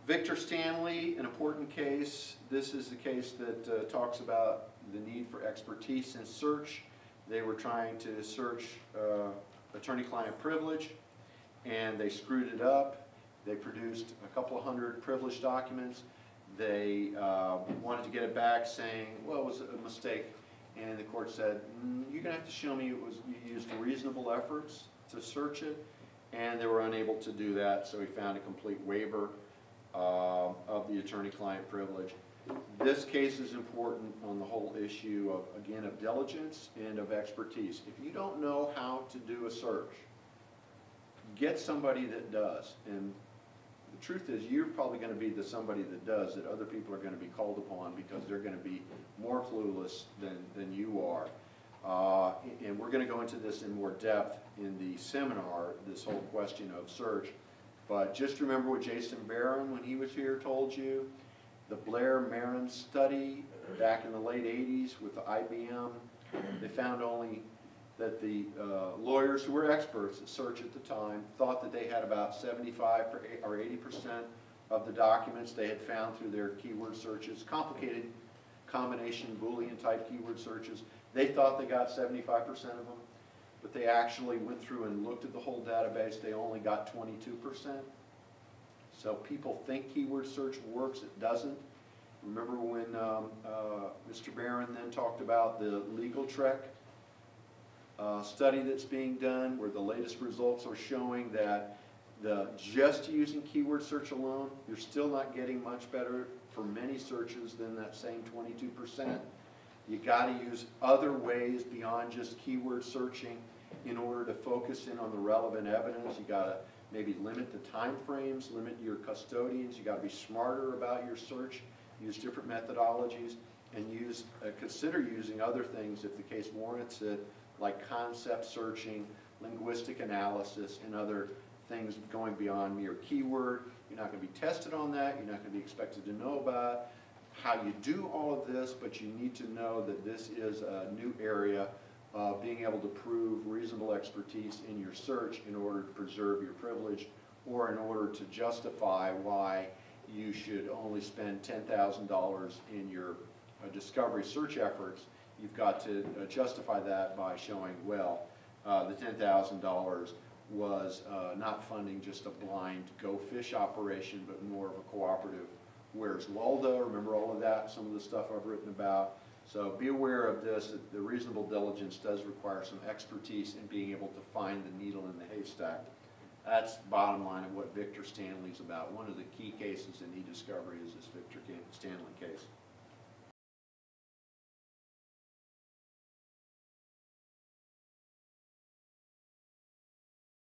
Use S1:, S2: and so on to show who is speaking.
S1: Victor Stanley, an important case. This is the case that talks about the need for expertise in search. They were trying to search attorney-client privilege, and they screwed it up. They produced a couple of hundred privileged documents. They wanted to get it back, saying, well, it was a mistake. And the court said, you're going to have to show me you used reasonable efforts to search it. And they were unable to do that, so he found a complete waiver of the attorney-client privilege. This case is important on the whole issue of, again, of diligence and of expertise. If you don't know how to do a search, get somebody that does. And the truth is, you're probably going to be the somebody that does, that other people are going to be called upon because they're going to be more clueless than you are. And we're going to go into this in more depth in the seminar, this whole question of search. But just remember what Jason Barron, when he was here, told you. The Blair-Marin study back in the late 80s with the IBM, they found only that the lawyers who were experts at search at the time thought that they had about 75 or 80% of the documents they had found through their keyword searches, complicated combination Boolean type keyword searches. They thought they got 75% of them, but they actually went through and looked at the whole database. They only got 22%. So people think keyword search works. It doesn't. Remember when Mr. Barron then talked about the Legal Trek study that's being done, where the latest results are showing that just using keyword search alone, you're still not getting much better for many searches than that same 22%. You got to use other ways beyond just keyword searching in order to focus in on the relevant evidence. You got to maybe limit the time frames, limit your custodians. You got to be smarter about your search, use different methodologies, and consider using other things if the case warrants it, like concept searching, linguistic analysis, and other things going beyond mere keyword. You're not going to be tested on that. You're not going to be expected to know about how you do all of this, but you need to know that this is a new area of being able to prove reasonable expertise in your search in order to preserve your privilege, or in order to justify why you should only spend $10,000 in your discovery search efforts. You've got to justify that by showing, well, the $10,000 was not funding just a blind go fish operation, but more of a cooperative. Where's Waldo? Remember all of that, some of the stuff I've written about. So be aware of this, that the reasonable diligence does require some expertise in being able to find the needle in the haystack. That's the bottom line of what Victor Stanley's about. One of the key cases in e-discovery is this Victor Stanley case.